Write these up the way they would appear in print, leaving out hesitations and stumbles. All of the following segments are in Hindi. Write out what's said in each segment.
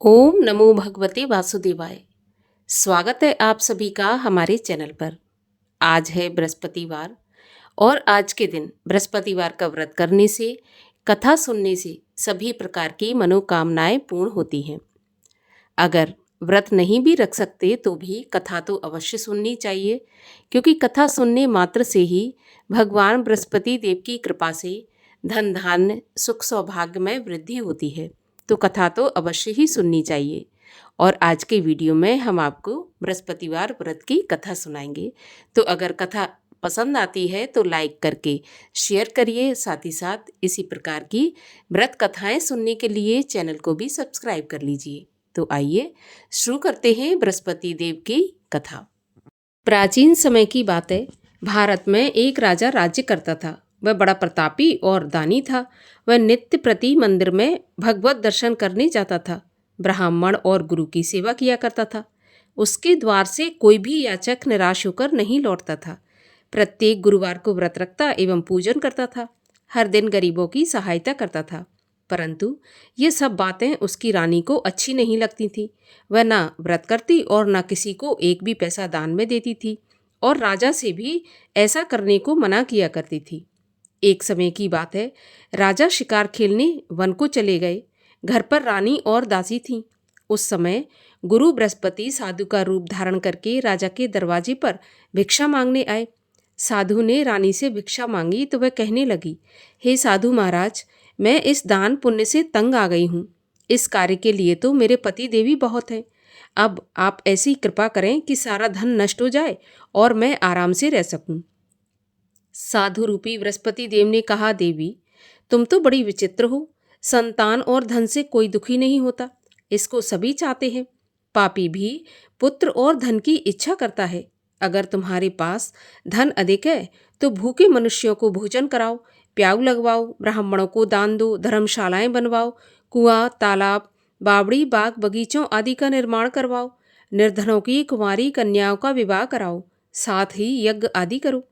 ओम नमो भगवते वासुदेवाय। स्वागत है आप सभी का हमारे चैनल पर। आज है बृहस्पतिवार और आज के दिन बृहस्पतिवार का व्रत करने से, कथा सुनने से सभी प्रकार की मनोकामनाएं पूर्ण होती हैं। अगर व्रत नहीं भी रख सकते तो भी कथा तो अवश्य सुननी चाहिए, क्योंकि कथा सुनने मात्र से ही भगवान बृहस्पति देव की कृपा से धन धान्य सुख सौभाग्य में वृद्धि होती है। तो कथा तो अवश्य ही सुननी चाहिए। और आज के वीडियो में हम आपको बृहस्पतिवार व्रत की कथा सुनाएंगे। तो अगर कथा पसंद आती है तो लाइक करके शेयर करिए, साथ ही साथ इसी प्रकार की व्रत कथाएं सुनने के लिए चैनल को भी सब्सक्राइब कर लीजिए। तो आइए शुरू करते हैं बृहस्पति देव की कथा। प्राचीन समय की बात है। भारत में एक राजा राज्य करता था। वह बड़ा प्रतापी और दानी था। वह नित्य प्रति मंदिर में भगवत दर्शन करने जाता था। ब्राह्मण और गुरु की सेवा किया करता था। उसके द्वार से कोई भी याचक निराश होकर नहीं लौटता था। प्रत्येक गुरुवार को व्रत रखता एवं पूजन करता था। हर दिन गरीबों की सहायता करता था। परंतु ये सब बातें उसकी रानी को अच्छी नहीं लगती थी। वह ना व्रत करती और ना किसी को एक भी पैसा दान में देती थी, और राजा से भी ऐसा करने को मना किया करती थी। एक समय की बात है। राजा शिकार खेलने वन को चले गए। घर पर रानी और दासी थीं। उस समय गुरु बृहस्पति साधु का रूप धारण करके राजा के दरवाजे पर भिक्षा मांगने आए। साधु ने रानी से भिक्षा मांगी तो वह कहने लगी, हे साधु महाराज, मैं इस दान पुण्य से तंग आ गई हूँ। इस कार्य के लिए तो मेरे पति देवी बहुत हैं। अब आप ऐसी कृपा करें कि सारा धन नष्ट हो जाए और मैं आराम से रह सकूं। साधु रूपी बृहस्पति देव ने कहा, देवी, तुम तो बड़ी विचित्र हो। संतान और धन से कोई दुखी नहीं होता, इसको सभी चाहते हैं। पापी भी पुत्र और धन की इच्छा करता है। अगर तुम्हारे पास धन अधिक है तो भूखे मनुष्यों को भोजन कराओ, प्याऊ लगवाओ, ब्राह्मणों को दान दो, धर्मशालाएं बनवाओ, कुआं, तालाब, बावड़ी, बाग, बगीचों आदि का निर्माण करवाओ, निर्धनों की कुंवारी कन्याओं का विवाह कराओ, साथ ही यज्ञ आदि करो।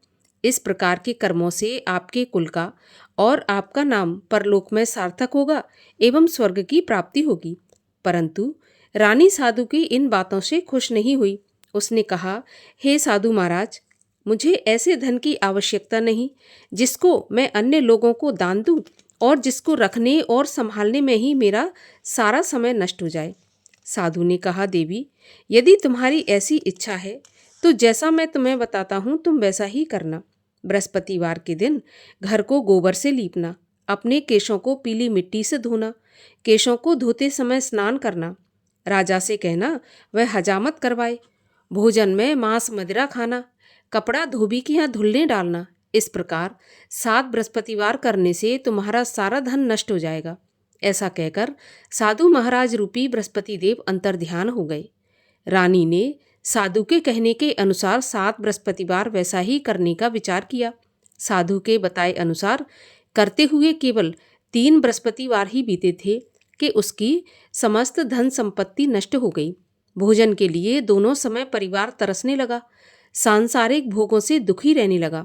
इस प्रकार के कर्मों से आपके कुल का और आपका नाम परलोक में सार्थक होगा एवं स्वर्ग की प्राप्ति होगी। परंतु रानी साधु की इन बातों से खुश नहीं हुई। उसने कहा, हे साधु महाराज, मुझे ऐसे धन की आवश्यकता नहीं जिसको मैं अन्य लोगों को दान दूं और जिसको रखने और संभालने में ही मेरा सारा समय नष्ट हो जाए। साधु ने कहा, देवी, यदि तुम्हारी ऐसी इच्छा है तो जैसा मैं तुम्हें बताता हूँ तुम वैसा ही करना। बृहस्पतिवार के दिन घर को गोबर से लीपना, अपने केशों को पीली मिट्टी से धोना, केशों को धोते समय स्नान करना। राजा से कहना वह हजामत करवाए। भोजन में मांस मदिरा खाना, कपड़ा धोबी के यहाँ धुलने डालना। इस प्रकार 7 बृहस्पतिवार करने से तुम्हारा सारा धन नष्ट हो जाएगा। ऐसा कहकर साधु महाराज रूपी बृहस्पति देव अंतर्ध्यान हो गए। रानी ने साधु के कहने के अनुसार 7 बृहस्पतिवार वैसा ही करने का विचार किया। साधु के बताए अनुसार करते हुए केवल 3 बृहस्पतिवार ही बीते थे कि उसकी समस्त धन संपत्ति नष्ट हो गई। भोजन के लिए दोनों समय परिवार तरसने लगा, सांसारिक भोगों से दुखी रहने लगा।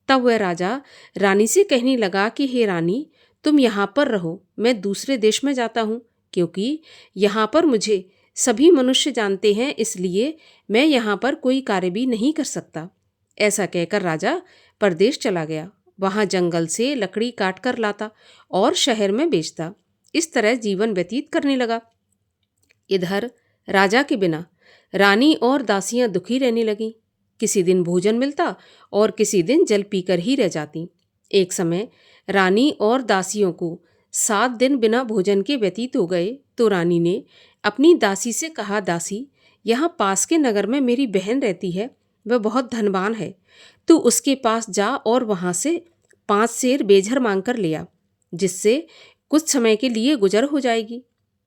तब वह राजा रानी से कहने लगा कि हे रानी, तुम यहाँ पर रहो, मैं दूसरे देश में जाता हूँ, क्योंकि यहाँ पर मुझे सभी मनुष्य जानते हैं, इसलिए मैं यहाँ पर कोई कार्य भी नहीं कर सकता। ऐसा कहकर राजा परदेश चला गया। वहाँ जंगल से लकड़ी काट कर लाता और शहर में बेचता। इस तरह जीवन व्यतीत करने लगा। इधर राजा के बिना रानी और दासियां दुखी रहने लगीं। किसी दिन भोजन मिलता और किसी दिन जल पीकर ही रह जाती। एक समय रानी और दासियों को 7 दिन बिना भोजन के व्यतीत हो गए तो रानी ने अपनी दासी से कहा, दासी, यहाँ पास के नगर में मेरी बहन रहती है, वह बहुत धनवान है। तू उसके पास जा और वहाँ से 5 सेर बेझर मांग कर ले आ, जिससे कुछ समय के लिए गुजर हो जाएगी।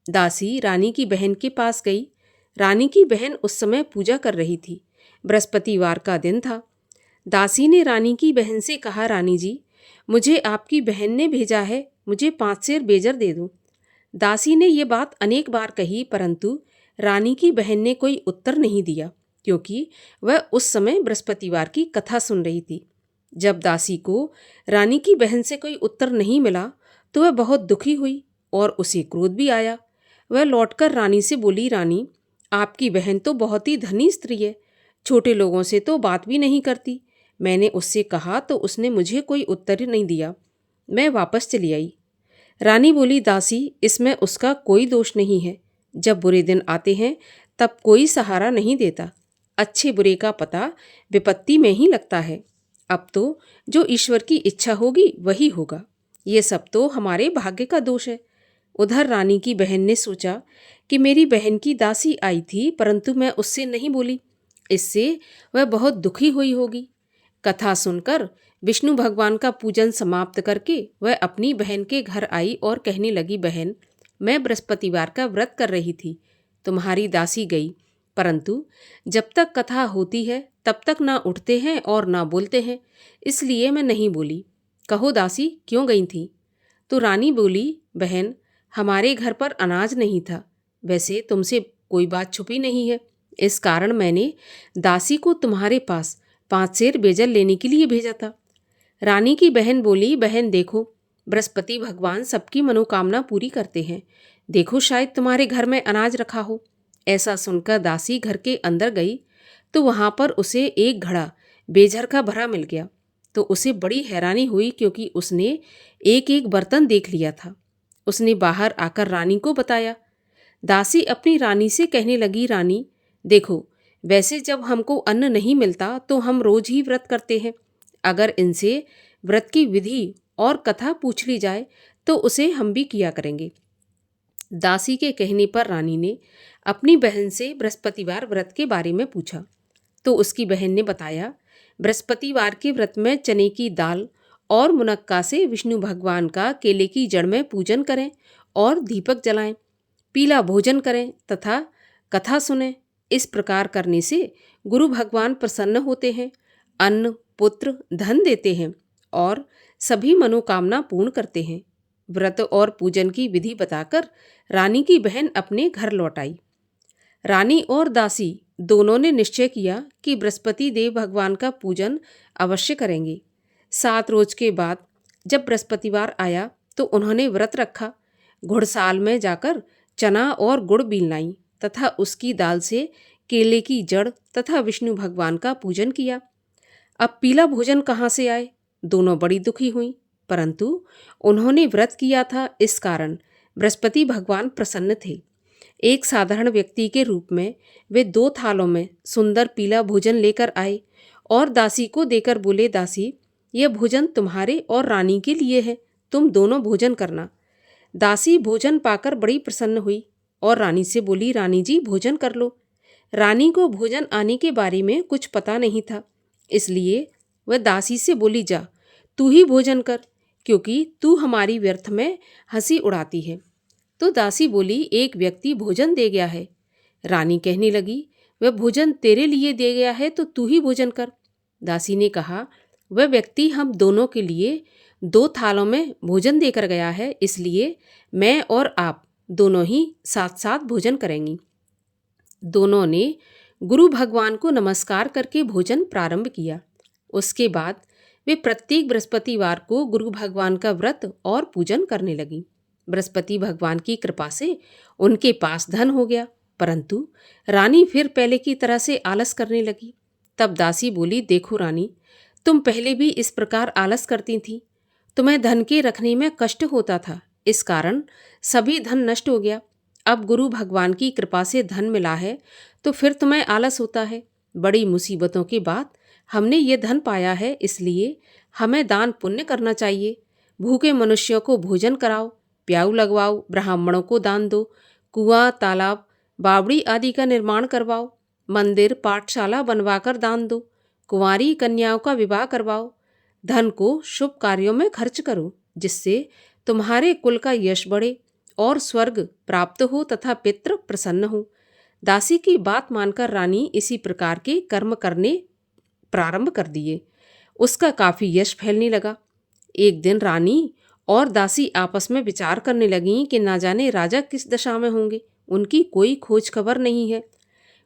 दासी रानी की बहन के पास गई। रानी की बहन उस समय पूजा कर रही थी। बृहस्पतिवार का दिन था। दासी ने रानी की बहन से कहा, रानी जी, मुझे आपकी बहन ने भेजा है, मुझे 5 सेर बेजर दे दो। दासी ने ये बात अनेक बार कही, परंतु रानी की बहन ने कोई उत्तर नहीं दिया, क्योंकि वह उस समय बृहस्पतिवार की कथा सुन रही थी। जब दासी को रानी की बहन से कोई उत्तर नहीं मिला तो वह बहुत दुखी हुई और उसे क्रोध भी आया। वह लौटकर रानी से बोली, रानी, आपकी बहन तो बहुत ही धनी स्त्री है, छोटे लोगों से तो बात भी नहीं करती। मैंने उससे कहा तो उसने मुझे कोई उत्तर नहीं दिया। मैं वापस चली आई। रानी बोली, दासी, इसमें उसका कोई दोष नहीं है। जब बुरे दिन आते हैं तब कोई सहारा नहीं देता। अच्छे बुरे का पता विपत्ति में ही लगता है। अब तो जो ईश्वर की इच्छा होगी वही होगा। ये सब तो हमारे भाग्य का दोष है। उधर रानी की बहन ने सोचा कि मेरी बहन की दासी आई थी, परंतु मैं उससे नहीं बोली, इससे वह बहुत दुखी हुई होगी। कथा सुनकर विष्णु भगवान का पूजन समाप्त करके वह अपनी बहन के घर आई और कहने लगी, बहन, मैं बृहस्पतिवार का व्रत कर रही थी, तुम्हारी दासी गई, परंतु जब तक कथा होती है तब तक ना उठते हैं और ना बोलते हैं, इसलिए मैं नहीं बोली। कहो दासी, क्यों गई थी? तो रानी बोली, बहन, हमारे घर पर अनाज नहीं था। वैसे तुमसे कोई बात छुपी नहीं है, इस कारण मैंने दासी को तुम्हारे पास 5 सेर बेजल लेने के लिए भेजा था। रानी की बहन बोली, बहन देखो, बृहस्पति भगवान सबकी मनोकामना पूरी करते हैं। देखो, शायद तुम्हारे घर में अनाज रखा हो। ऐसा सुनकर दासी घर के अंदर गई तो वहाँ पर उसे एक घड़ा बेझर का भरा मिल गया। तो उसे बड़ी हैरानी हुई, क्योंकि उसने एक एक बर्तन देख लिया था। उसने बाहर आकर रानी को बताया। दासी अपनी रानी से कहने लगी, रानी देखो, वैसे जब हमको अन्न नहीं मिलता तो हम रोज ही व्रत करते हैं। अगर इनसे व्रत की विधि और कथा पूछ ली जाए तो उसे हम भी किया करेंगे। दासी के कहने पर रानी ने अपनी बहन से बृहस्पतिवार व्रत के बारे में पूछा तो उसकी बहन ने बताया, बृहस्पतिवार के व्रत में चने की दाल और मुनक्का से विष्णु भगवान का केले की जड़ में पूजन करें और दीपक जलाएं, पीला भोजन करें तथा कथा सुनें। इस प्रकार करने से गुरु भगवान प्रसन्न होते हैं, अन्न, पुत्र, धन देते हैं और सभी मनोकामना पूर्ण करते हैं। व्रत और पूजन की विधि बताकर रानी की बहन अपने घर लौट आई। रानी और दासी दोनों ने निश्चय किया कि बृहस्पति देव भगवान का पूजन अवश्य करेंगे। 7 रोज के बाद जब बृहस्पतिवार आया तो उन्होंने व्रत रखा। घुड़साल में जाकर चना और गुड़ बीन लाई तथा उसकी दाल से केले की जड़ तथा विष्णु भगवान का पूजन किया। अब पीला भोजन कहाँ से आए? दोनों बड़ी दुखी हुई, परंतु उन्होंने व्रत किया था, इस कारण बृहस्पति भगवान प्रसन्न थे। एक साधारण व्यक्ति के रूप में वे 2 थालों में सुंदर पीला भोजन लेकर आए और दासी को देकर बोले, दासी, यह भोजन तुम्हारे और रानी के लिए है, तुम दोनों भोजन करना। दासी भोजन पाकर बड़ी प्रसन्न हुई और रानी से बोली, रानी जी, भोजन कर लो। रानी को भोजन आने के बारे में कुछ पता नहीं था, इसलिए वह दासी से बोली, जा तू ही भोजन कर, क्योंकि तू हमारी व्यर्थ में हंसी उड़ाती है। तो दासी बोली, एक व्यक्ति भोजन दे गया है। रानी कहने लगी, वह भोजन तेरे लिए दे गया है तो तू ही भोजन कर। दासी ने कहा, वह व्यक्ति हम दोनों के लिए 2 थालों में भोजन देकर गया है, इसलिए मैं और आप दोनों ही साथ साथ भोजन करेंगी। दोनों ने गुरु भगवान को नमस्कार करके भोजन प्रारंभ किया। उसके बाद वे प्रत्येक बृहस्पतिवार को गुरु भगवान का व्रत और पूजन करने लगी। बृहस्पति भगवान की कृपा से उनके पास धन हो गया, परंतु रानी फिर पहले की तरह से आलस करने लगी। तब दासी बोली, देखो रानी, तुम पहले भी इस प्रकार आलस करती थी, तुम्हें धन के रखने में कष्ट होता था, इस कारण सभी धन नष्ट हो गया। अब गुरु भगवान की कृपा से धन मिला है तो फिर तुम्हें आलस होता है। बड़ी मुसीबतों के बाद हमने ये धन पाया है, इसलिए हमें दान पुण्य करना चाहिए। भूखे मनुष्यों को भोजन कराओ, प्याऊ लगवाओ, ब्राह्मणों को दान दो, कुआं, तालाब, बावड़ी आदि का निर्माण करवाओ, मंदिर, पाठशाला बनवाकर दान दो, कुंवारी कन्याओं का विवाह करवाओ। धन को शुभ कार्यों में खर्च करो, जिससे तुम्हारे कुल का यश बढ़े और स्वर्ग प्राप्त हो तथा पितृ प्रसन्न हो। दासी की बात मानकर रानी इसी प्रकार के कर्म करने प्रारंभ कर दिए। उसका काफी यश फैलने लगा। एक दिन रानी और दासी आपस में विचार करने लगीं कि ना जाने राजा किस दशा में होंगे, उनकी कोई खोज खबर नहीं है।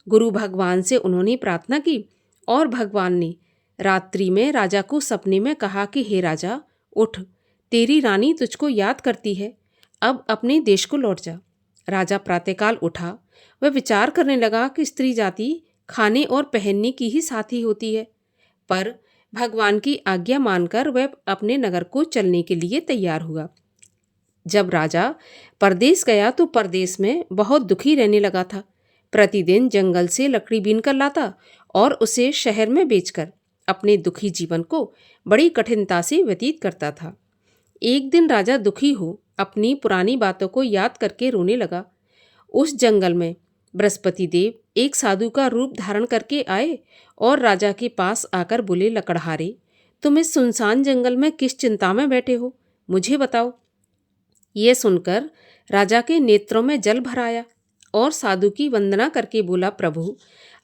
गुरु भगवान से उन्होंने प्रार्थना की और भगवान ने रात्रि में राजा को सपने में कहा कि हे राजा, उठ, तेरी रानी तुझको याद करती है, अब अपने देश को लौट जा। राजा प्रातःकाल उठा। वह विचार करने लगा कि स्त्री जाति खाने और पहनने की ही साथी होती है, पर भगवान की आज्ञा मानकर वह अपने नगर को चलने के लिए तैयार हुआ। जब राजा परदेश गया तो परदेश में बहुत दुखी रहने लगा था। प्रतिदिन जंगल से लकड़ी बीन कर लाता और उसे शहर में बेचकर अपने दुखी जीवन को बड़ी कठिनता से व्यतीत करता था। एक दिन राजा दुखी हो अपनी पुरानी बातों को याद करके रोने लगा। उस जंगल में बृहस्पति देव एक साधु का रूप धारण करके आए और राजा के पास आकर बोले, लकड़हारे, तुम इस सुनसान जंगल में किस चिंता में बैठे हो, मुझे बताओ। ये सुनकर राजा के नेत्रों में जल भर आया और साधु की वंदना करके बोला, प्रभु,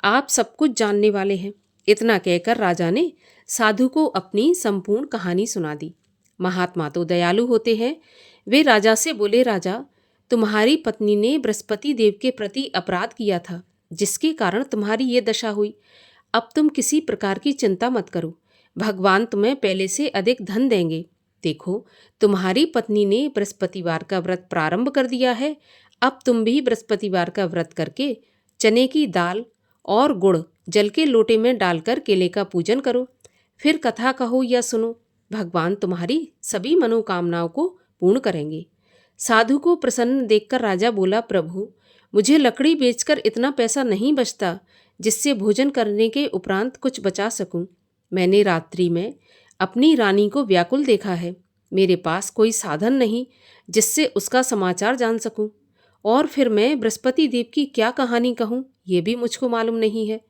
आप सब कुछ जानने वाले हैं। इतना कहकर राजा ने साधु को अपनी संपूर्ण कहानी सुना दी। महात्मा तो दयालु होते हैं। वे राजा से बोले, राजा, तुम्हारी पत्नी ने बृहस्पति देव के प्रति अपराध किया था, जिसके कारण तुम्हारी ये दशा हुई। अब तुम किसी प्रकार की चिंता मत करो, भगवान तुम्हें पहले से अधिक धन देंगे। देखो, तुम्हारी पत्नी ने बृहस्पतिवार का व्रत प्रारंभ कर दिया है। अब तुम भी बृहस्पतिवार का व्रत करके चने की दाल और गुड़ जल के लोटे में डालकर केले का पूजन करो। फिर कथा कहो या सुनो, भगवान तुम्हारी सभी मनोकामनाओं को पूर्ण करेंगे। साधु को प्रसन्न देखकर राजा बोला, प्रभु, मुझे लकड़ी बेचकर इतना पैसा नहीं बचता जिससे भोजन करने के उपरांत कुछ बचा सकूं। मैंने रात्रि में अपनी रानी को व्याकुल देखा है। मेरे पास कोई साधन नहीं जिससे उसका समाचार जान सकूं, और फिर मैं बृहस्पति देव की क्या कहानी कहूं, ये भी मुझको मालूम नहीं है।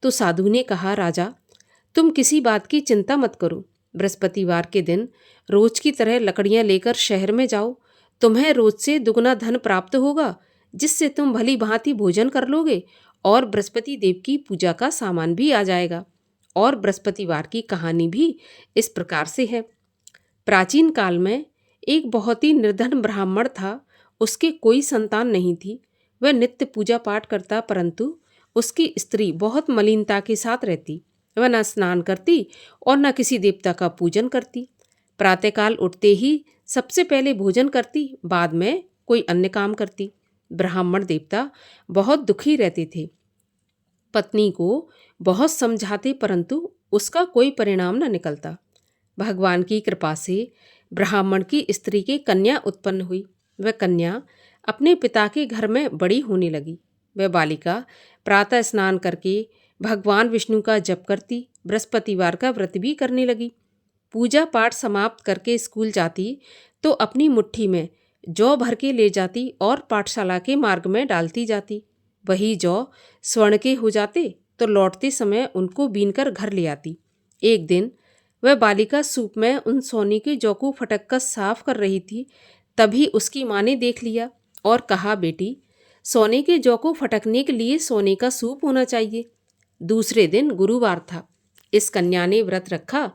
तो साधु ने कहा, राजा, तुम किसी बात की चिंता मत करो। बृहस्पतिवार के दिन रोज की तरह लकड़ियां लेकर शहर में जाओ। तुम्हें रोज से दुगना धन प्राप्त होगा, जिससे तुम भली भांति भोजन कर लोगे और बृहस्पति देव की पूजा का सामान भी आ जाएगा। और बृहस्पतिवार की कहानी भी इस प्रकार से है। प्राचीन काल में एक बहुत ही निर्धन ब्राह्मण था। उसके कोई संतान नहीं थी। वह नित्य पूजा पाठ करता, परंतु उसकी स्त्री बहुत मलिनता के साथ रहती। वह न स्नान करती और न किसी देवता का पूजन करती। प्रातःकाल उठते ही सबसे पहले भोजन करती, बाद में कोई अन्य काम करती। ब्राह्मण देवता बहुत दुखी रहते थे। पत्नी को बहुत समझाते, परंतु उसका कोई परिणाम न निकलता। भगवान की कृपा से ब्राह्मण की स्त्री की कन्या उत्पन्न हुई। वह कन्या अपने पिता के घर में बड़ी होने लगी। वह बालिका प्रातः स्नान करके भगवान विष्णु का जप करती, बृहस्पतिवार का व्रत भी करने लगी। पूजा पाठ समाप्त करके स्कूल जाती तो अपनी मुट्ठी में जौ भर के ले जाती और पाठशाला के मार्ग में डालती जाती। वही जौ स्वर्ण के हो जाते तो लौटते समय उनको बीनकर घर ले आती। एक दिन वह बालिका सूप में उन सोने के जौ को फटक कर साफ कर रही थी। तभी उसकी माँ ने देख लिया और कहा, बेटी, सोने के जौ को फटकने के लिए सोने का सूप होना चाहिए। दूसरे दिन गुरुवार था। इस कन्या ने व्रत रखा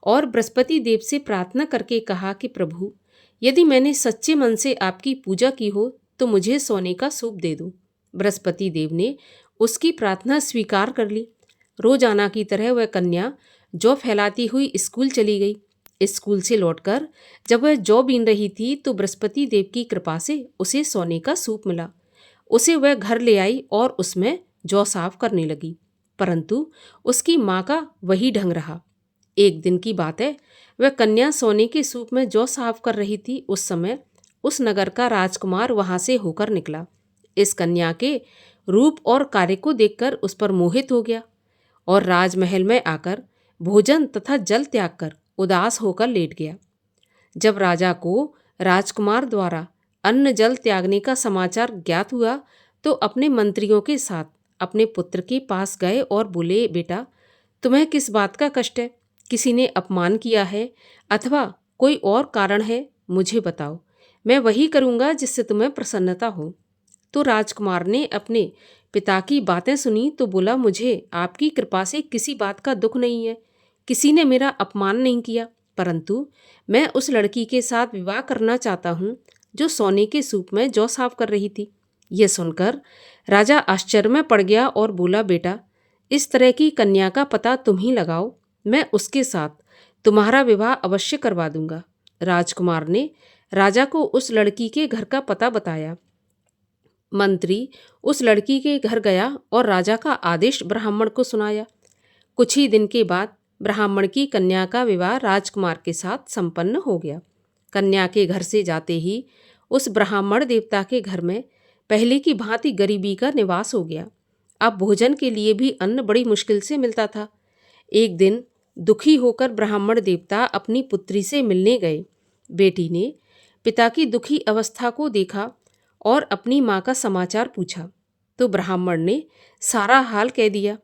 और बृहस्पति देव से प्रार्थना करके कहा कि प्रभु, यदि मैंने सच्चे मन से आपकी पूजा की हो तो मुझे सोने का सूप दे दो। बृहस्पति देव ने उसकी प्रार्थना स्वीकार कर ली। रोजाना की तरह वह कन्या जौ फैलाती हुई स्कूल चली गई। स्कूल से लौटकर जब वह जौ बीन रही थी तो बृहस्पति देव की कृपा से उसे सोने का सूप मिला। उसे वह घर ले आई और उसमें जौ साफ करने लगी, परंतु उसकी माँ का वही ढंग रहा। एक दिन की बात है, वह कन्या सोने के सूप में जौ साफ कर रही थी। उस समय उस नगर का राजकुमार वहां से होकर निकला। इस कन्या के रूप और कार्य को देखकर उस पर मोहित हो गया और राजमहल में आकर भोजन तथा जल त्याग कर उदास होकर लेट गया। जब राजा को राजकुमार द्वारा अन्न जल त्यागने का समाचार ज्ञात हुआ तो अपने मंत्रियों के साथ अपने पुत्र के पास गए और बोले, बेटा, तुम्हें किस बात का कष्ट है? किसी ने अपमान किया है अथवा कोई और कारण है? मुझे बताओ, मैं वही करूँगा जिससे तुम्हें प्रसन्नता हो। तो राजकुमार ने अपने पिता की बातें सुनी तो बोला, मुझे आपकी कृपा से किसी बात का दुख नहीं है। किसी ने मेरा अपमान नहीं किया, परंतु मैं उस लड़की के साथ विवाह करना चाहता हूँ जो सोने के सूप में जौ साफ कर रही थी। यह सुनकर राजा आश्चर्य में पड़ गया और बोला, बेटा, इस तरह की कन्या का पता तुम ही लगाओ, मैं उसके साथ तुम्हारा विवाह अवश्य करवा दूंगा। राजकुमार ने राजा को उस लड़की के घर का पता बताया। मंत्री उस लड़की के घर गया और राजा का आदेश ब्राह्मण को सुनाया। कुछ ही दिन के बाद ब्राह्मण की कन्या का विवाह राजकुमार के साथ संपन्न हो गया। कन्या के घर से जाते ही उस ब्राह्मण देवता के घर में पहले की भांति गरीबी का निवास हो गया। अब भोजन के लिए भी अन्न बड़ी मुश्किल से मिलता था। एक दिन दुखी होकर ब्राह्मण देवता अपनी पुत्री से मिलने गए। बेटी ने पिता की दुखी अवस्था को देखा और अपनी माँ का समाचार पूछा तो ब्राह्मण ने सारा हाल कह दिया।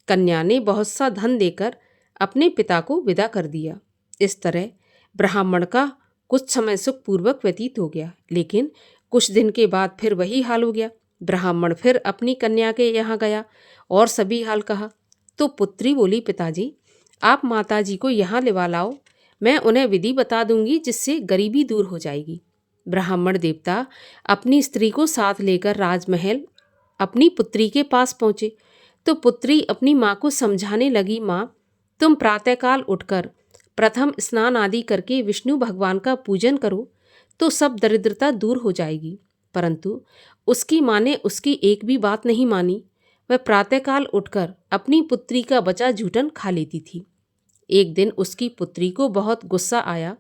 कन्या ने बहुत सा धन देकर अपने पिता को विदा कर दिया। इस तरह ब्राह्मण का कुछ समय सुखपूर्वक व्यतीत हो गया, लेकिन कुछ दिन के बाद फिर वही हाल हो गया। ब्राह्मण फिर अपनी कन्या के यहाँ गया और सभी हाल कहा तो पुत्री बोली, पिताजी आप माताजी को यहाँ लिवा लाओ, मैं उन्हें विधि बता दूंगी जिससे गरीबी दूर हो जाएगी। ब्राह्मण देवता अपनी स्त्री को साथ लेकर राजमहल अपनी पुत्री के पास पहुँचे तो पुत्री अपनी माँ को समझाने लगी, माँ तुम प्रातःकाल उठकर प्रथम स्नान आदि करके विष्णु भगवान का पूजन करो तो सब दरिद्रता दूर हो जाएगी। परंतु उसकी माँ ने उसकी एक भी बात नहीं मानी। वह प्रातःकाल उठकर अपनी पुत्री का बचा जूठन खा लेती थी। एक दिन उसकी पुत्री को बहुत गुस्सा आया।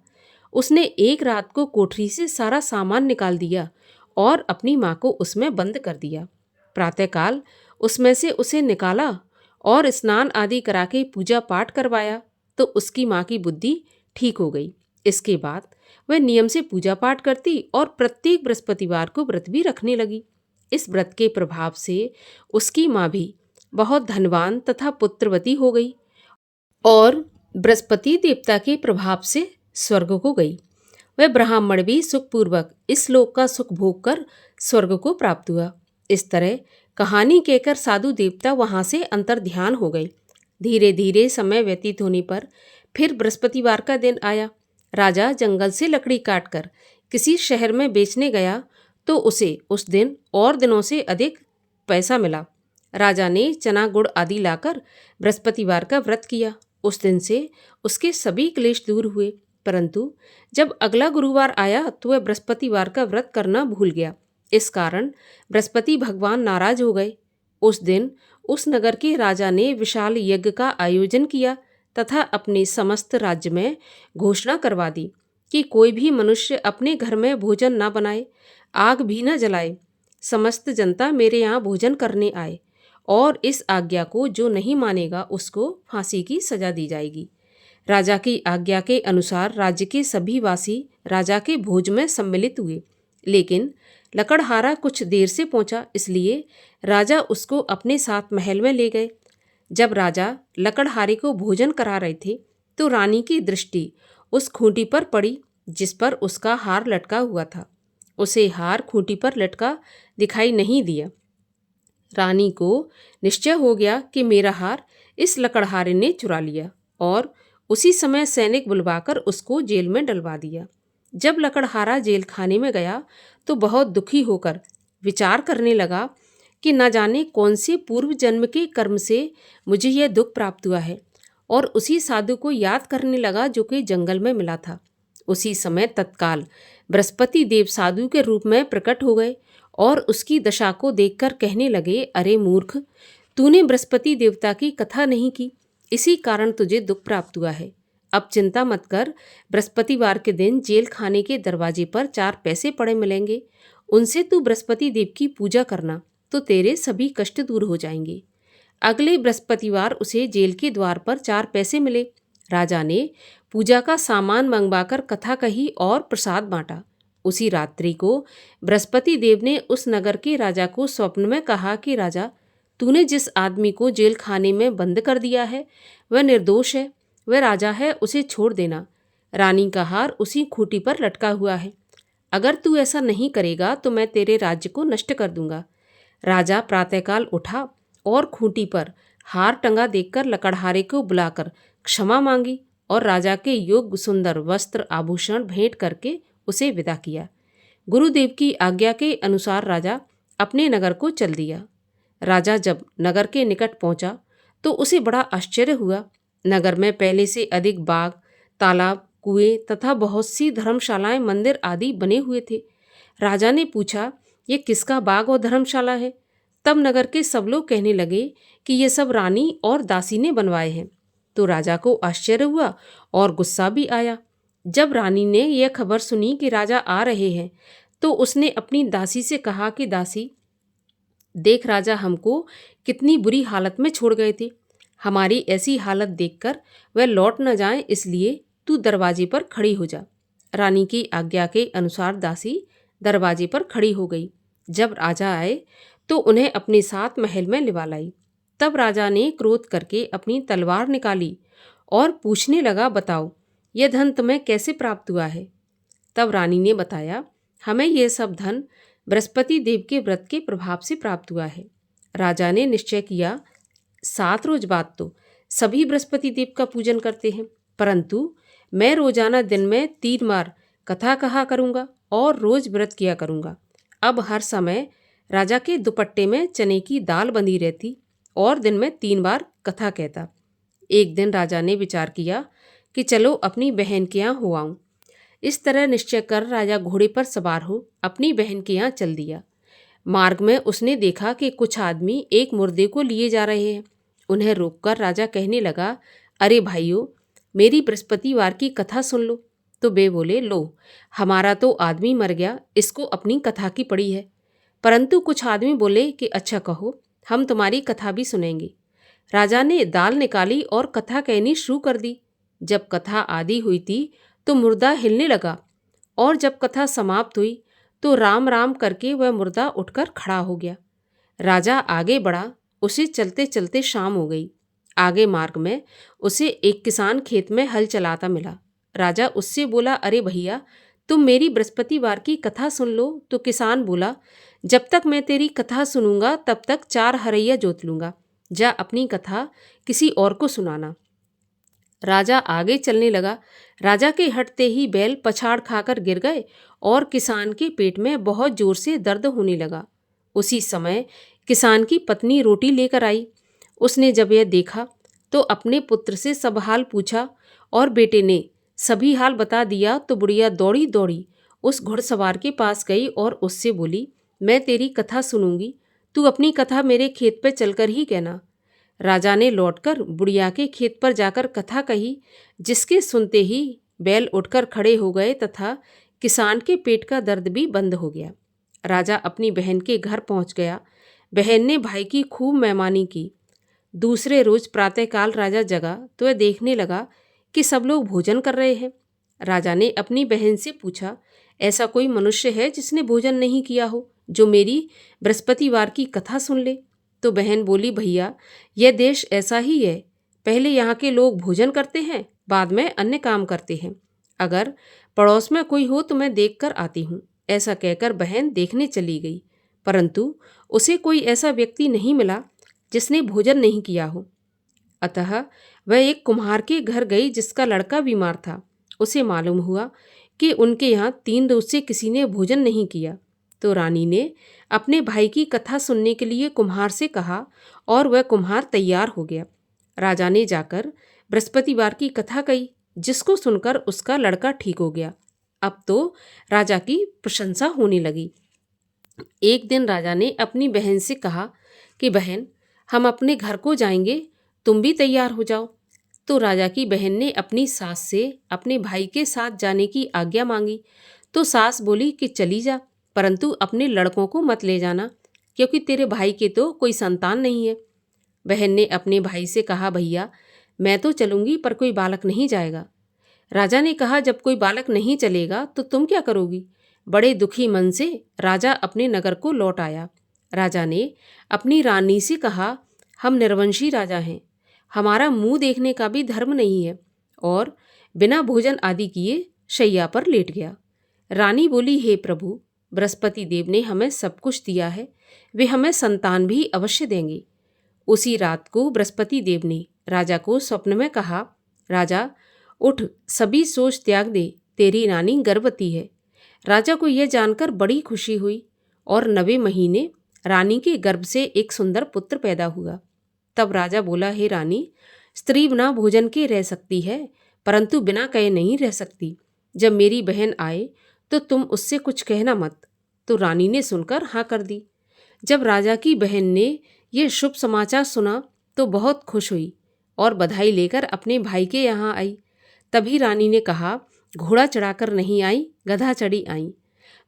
उसने एक रात को कोठरी से सारा सामान निकाल दिया और अपनी माँ को उसमें बंद कर दिया। प्रातःकाल उसमें से उसे निकाला और स्नान आदि करा के पूजा पाठ करवाया तो उसकी माँ की बुद्धि ठीक हो गई। इसके बाद वह नियम से पूजा पाठ करती और प्रत्येक बृहस्पतिवार को व्रत भी रखने लगी। इस व्रत के प्रभाव से उसकी माँ भी बहुत धनवान तथा पुत्रवती हो गई और बृहस्पति देवता के प्रभाव से स्वर्ग को गई। वह ब्राह्मण भी सुखपूर्वक इस लोक का सुख भोग कर स्वर्ग को प्राप्त हुआ। इस तरह कहानी कहकर साधु देवता वहाँ से अंतर्ध्यान हो गए। धीरे धीरे समय व्यतीत होने पर फिर बृहस्पतिवार का दिन आया। राजा जंगल से लकड़ी काटकर किसी शहर में बेचने गया तो उसे उस दिन और दिनों से अधिक पैसा मिला। राजा ने चना गुड़ आदि लाकर बृहस्पतिवार का व्रत किया। उस दिन से उसके सभी क्लेश दूर हुए। परंतु जब अगला गुरुवार आया तो वह बृहस्पतिवार का व्रत करना भूल गया। इस कारण बृहस्पति भगवान नाराज हो गए। उस दिन उस नगर के राजा ने विशाल यज्ञ का आयोजन किया तथा अपने समस्त राज्य में घोषणा करवा दी कि कोई भी मनुष्य अपने घर में भोजन न बनाए, आग भी न जलाए। समस्त जनता मेरे यहाँ भोजन करने आए और इस आज्ञा को जो नहीं मानेगा उसको फांसी की सजा दी जाएगी। राजा की आज्ञा के अनुसार राज्य के सभी वासी राजा के भोज में सम्मिलित हुए, लेकिन लकड़हारा कुछ देर से पहुंचा, इसलिए राजा उसको अपने साथ महल में ले गए। जब राजा लकड़हारे को भोजन करा रहे थे तो रानी की दृष्टि उस खूंटी पर पड़ी जिस पर उसका हार लटका हुआ था। उसे हार खूंटी पर लटका दिखाई नहीं दिया। रानी को निश्चय हो गया कि मेरा हार इस लकड़हारे ने चुरा लिया और उसी समय सैनिक बुलवाकर उसको जेल में डलवा दिया। जब लकड़हारा जेल खाने में गया तो बहुत दुखी होकर विचार करने लगा कि न जाने कौन से पूर्व जन्म के कर्म से मुझे यह दुख प्राप्त हुआ है, और उसी साधु को याद करने लगा जो कि जंगल में मिला था। उसी समय तत्काल बृहस्पति देव साधु के रूप में प्रकट हो गए और उसकी दशा को देखकर कहने लगे, अरे मूर्ख, तूने बृहस्पति देवता की कथा नहीं की, इसी कारण तुझे दुख प्राप्त हुआ है। अब चिंता मत कर, बृहस्पतिवार के दिन जेल खाने के दरवाजे पर 4 पैसे पड़े मिलेंगे, उनसे तू बृहस्पति देव की पूजा करना तो तेरे सभी कष्ट दूर हो जाएंगे। अगले बृहस्पतिवार उसे जेल के द्वार पर 4 पैसे मिले। राजा ने पूजा का सामान मंगवाकर कथा कही और प्रसाद बांटा। उसी रात्रि को बृहस्पति देव ने उस नगर के राजा को स्वप्न में कहा कि राजा, तूने जिस आदमी को जेल खाने में बंद कर दिया है वह निर्दोष है, वह राजा है, उसे छोड़ देना। रानी का हार उसी खूंटी पर लटका हुआ है। अगर तू ऐसा नहीं करेगा तो मैं तेरे राज्य को नष्ट कर दूंगा। राजा प्रातःकाल उठा और खूंटी पर हार टंगा देखकर लकड़हारे को बुलाकर क्षमा मांगी और राजा के योग्य सुंदर वस्त्र आभूषण भेंट करके उसे विदा किया। गुरुदेव की आज्ञा के अनुसार राजा अपने नगर को चल दिया। राजा जब नगर के निकट पहुंचा तो उसे बड़ा आश्चर्य हुआ। नगर में पहले से अधिक बाग, तालाब, कुएं तथा बहुत सी धर्मशालाएं, मंदिर आदि बने हुए थे। राजा ने पूछा ये किसका बाग और धर्मशाला है? तब नगर के सब लोग कहने लगे कि ये सब रानी और दासी ने बनवाए हैं। तो राजा को आश्चर्य हुआ और गुस्सा भी आया। जब रानी ने यह खबर सुनी कि राजा आ रहे हैं, तो उसने अपनी दासी से कहा कि दासी, देख राजा हमको कितनी बुरी हालत में छोड़ गए थे। हमारी ऐसी हालत देखकर वह लौट न जाए, इसलिए तू दरवाजे पर खड़ी हो जा। रानी की आज्ञा के अनुसार दासी दरवाजे पर खड़ी हो गई। जब राजा आए तो उन्हें अपने साथ महल में लिवा लाई। तब राजा ने क्रोध करके अपनी तलवार निकाली और पूछने लगा, बताओ यह धन तुम्हें कैसे प्राप्त हुआ है? तब रानी ने बताया, हमें यह सब धन बृहस्पति देव के व्रत के प्रभाव से प्राप्त हुआ है। राजा ने निश्चय किया, 7 रोज बाद तो सभी बृहस्पति देव का पूजन करते हैं, परंतु मैं रोजाना दिन में 3 बार कथा कहा करूँगा और रोज व्रत किया करूँगा। अब हर समय राजा के दुपट्टे में चने की दाल बंधी रहती और दिन में 3 बार कथा कहता। एक दिन राजा ने विचार किया कि चलो अपनी बहन के यहाँ हो आऊँ। इस तरह निश्चय कर राजा घोड़े पर सवार हो अपनी बहन के यहाँ चल दिया। मार्ग में उसने देखा कि कुछ आदमी एक मुर्दे को लिए जा रहे हैं। उन्हें रोककर राजा कहने लगा, अरे भाइयों, मेरी बृहस्पतिवार की कथा सुन लो। तो वे बोले, लो, हमारा तो आदमी मर गया, इसको अपनी कथा की पड़ी है। परंतु कुछ आदमी बोले कि अच्छा कहो, हम तुम्हारी कथा भी सुनेंगे। राजा ने दाल निकाली और कथा कहनी शुरू कर दी। जब कथा आदि हुई थी तो मुर्दा हिलने लगा, और जब कथा समाप्त हुई तो राम राम करके वह मुर्दा उठकर खड़ा हो गया। राजा आगे बढ़ा, उसे चलते चलते शाम हो गई। आगे मार्ग में उसे एक किसान खेत में हल चलाता मिला। राजा उससे बोला, अरे भैया, तुम मेरी बृहस्पतिवार की कथा सुन लो। तो किसान बोला, जब तक मैं तेरी कथा सुनूंगा तब तक 4 हरैया जोत लूंगा। जा अपनी कथा किसी और को सुनाना। राजा आगे चलने लगा। राजा के हटते ही बैल पछाड़ खाकर गिर गए और किसान के पेट में बहुत जोर से दर्द होने लगा। उसी समय किसान की पत्नी रोटी लेकर आई। उसने जब यह देखा तो अपने पुत्र से सब हाल पूछा और बेटे ने सभी हाल बता दिया। तो बुढ़िया दौड़ी दौड़ी उस घुड़सवार के पास गई और उससे बोली, मैं तेरी कथा सुनूंगी, तू अपनी कथा मेरे खेत पर चलकर ही कहना। राजा ने लौटकर बुढ़िया के खेत पर जाकर कथा कही, जिसके सुनते ही बैल उठकर खड़े हो गए तथा किसान के पेट का दर्द भी बंद हो गया। राजा अपनी बहन के घर पहुंच गया। बहन ने भाई की खूब मेहमानी की। दूसरे रोज प्रातःकाल राजा जगा तो वह देखने लगा कि सब लोग भोजन कर रहे हैं। राजा ने अपनी बहन से पूछा, ऐसा कोई मनुष्य है जिसने भोजन नहीं किया हो, जो मेरी बृहस्पतिवार की कथा सुन ले? तो बहन बोली, भैया, यह देश ऐसा ही है। पहले यहाँ के लोग भोजन करते हैं, बाद में अन्य काम करते हैं। अगर पड़ोस में कोई हो तो मैं देख कर आती हूँ। ऐसा कहकर बहन देखने चली गई, परंतु उसे कोई ऐसा व्यक्ति नहीं मिला जिसने भोजन नहीं किया हो। अतः वह एक कुम्हार के घर गई जिसका लड़का बीमार था। उसे मालूम हुआ कि उनके यहाँ 3 रोज से किसी ने भोजन नहीं किया। तो रानी ने अपने भाई की कथा सुनने के लिए कुम्हार से कहा और वह कुम्हार तैयार हो गया। राजा ने जाकर बृहस्पतिवार की कथा कही, जिसको सुनकर उसका लड़का ठीक हो गया। अब तो राजा की प्रशंसा होने लगी। एक दिन राजा ने अपनी बहन से कहा कि बहन, हम अपने घर को जाएंगे, तुम भी तैयार हो जाओ। तो राजा की बहन ने अपनी सास से अपने भाई के साथ जाने की आज्ञा मांगी। तो सास बोली कि चली जा, परंतु अपने लड़कों को मत ले जाना, क्योंकि तेरे भाई के तो कोई संतान नहीं है। बहन ने अपने भाई से कहा, भैया, मैं तो चलूंगी पर कोई बालक नहीं जाएगा। राजा ने कहा, जब कोई बालक नहीं चलेगा तो तुम क्या करोगी? बड़े दुखी मन से राजा अपने नगर को लौट आया। राजा ने अपनी रानी से कहा, हम निर्वंशी राजा हैं, हमारा मुंह देखने का भी धर्म नहीं है, और बिना भोजन आदि किए शैया पर लेट गया। रानी बोली, हे प्रभु, बृहस्पति देव ने हमें सब कुछ दिया है, वे हमें संतान भी अवश्य देंगे। उसी रात को बृहस्पति देव ने राजा को स्वप्न में कहा, राजा उठ, सभी सोच त्याग दे, तेरी रानी गर्भवती है। राजा को यह जानकर बड़ी खुशी हुई और 9वें महीने रानी के गर्भ से एक सुंदर पुत्र पैदा हुआ। तब राजा बोला, हे रानी, स्त्री बिना भोजन के रह सकती है, परंतु बिना कहे नहीं रह सकती। जब मेरी बहन आए तो तुम उससे कुछ कहना मत। तो रानी ने सुनकर हाँ कर दी। जब राजा की बहन ने यह शुभ समाचार सुना तो बहुत खुश हुई और बधाई लेकर अपने भाई के यहाँ आई। तभी रानी ने कहा, घोड़ा चढ़ाकर नहीं आई, गधा चढ़ी आई।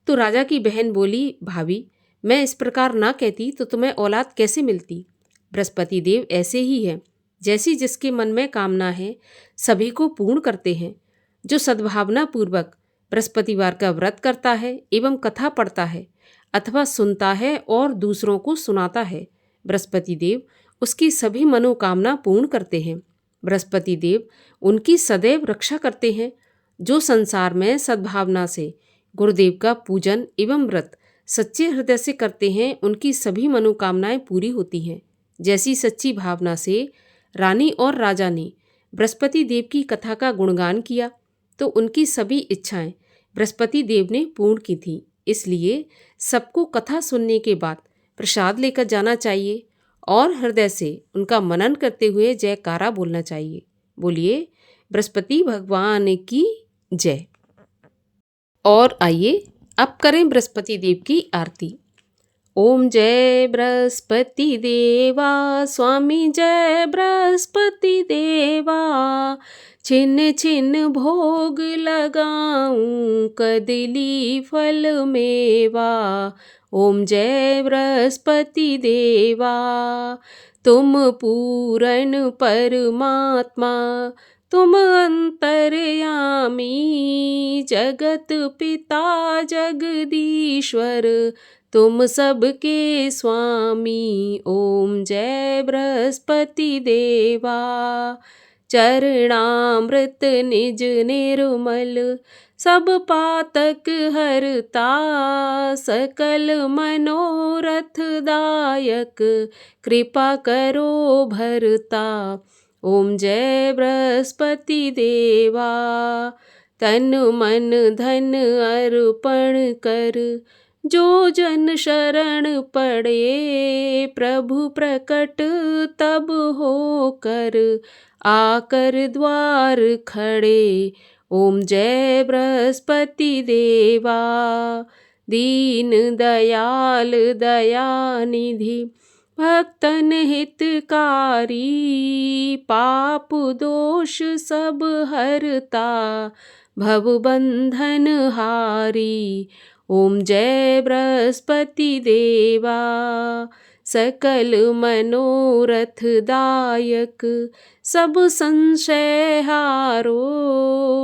तो राजा की बहन बोली, भाभी, मैं इस प्रकार ना कहती तो तुम्हें औलाद कैसे मिलती। बृहस्पति देव ऐसे ही है, जैसी जिसके मन में कामना है सभी को पूर्ण करते हैं। जो सद्भावना पूर्वक बृहस्पतिवार का व्रत करता है एवं कथा पढ़ता है अथवा सुनता है और दूसरों को सुनाता है, बृहस्पति देव उसकी सभी मनोकामना पूर्ण करते हैं। बृहस्पति देव उनकी सदैव रक्षा करते हैं। जो संसार में सद्भावना से गुरुदेव का पूजन एवं व्रत सच्चे हृदय से करते हैं, उनकी सभी मनोकामनाएं पूरी होती हैं। जैसी सच्ची भावना से रानी और राजा ने बृहस्पति देव की कथा का गुणगान किया तो उनकी सभी इच्छाएं बृहस्पति देव ने पूर्ण की थीं। इसलिए सबको कथा सुनने के बाद प्रसाद लेकर जाना चाहिए और हृदय से उनका मनन करते हुए जयकारा बोलना चाहिए। बोलिए बृहस्पति भगवान की जय। और आइए अब करें बृहस्पति देव की आरती। ओम जय बृहस्पति देवा, स्वामी जय बृहस्पति देवा। छिन्न छिन्न भोग लगाऊं, कदली फल मेवा। ओम जय बृहस्पति देवा। तुम पूर्ण परमात्मा, तुम अंतर्यामी, जगत पिता जगदीश्वर, तुम सबके स्वामी। ओम जय बृहस्पति देवा। चरणामृत निज निर्मल, सब पातक हरता, सकल मनोरथ दायक, कृपा करो भरता। ओम जय बृहस्पति देवा। तन मन धन अर्पण कर, जो जन शरण पड़े, प्रभु प्रकट तब होकर, आकर द्वार खड़े। ओम जय बृहस्पति देवा। दीन दयाल दयानिधि, भक्तन हितकारी, पाप दोष सब हरता, भव बंधन हारी। ओम जय बृहस्पति देवा। सकल मनोरथ दायक, सब संशय हारो,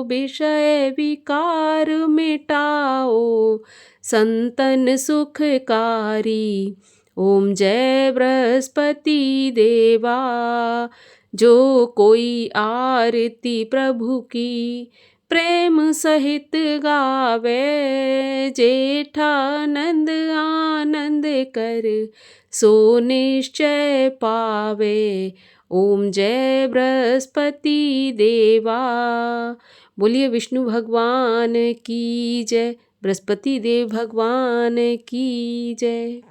विषय विकार मिटाओ, संतन सुखकारी। ओम जय बृहस्पति देवा। जो कोई आरती प्रभु की, प्रेम सहित गावे, जेठानंद आनंद कर, सो निश्चय पावे। ओम जय बृहस्पति देवा। बोलिए विष्णु भगवान की जय, बृहस्पति देव भगवान की जय।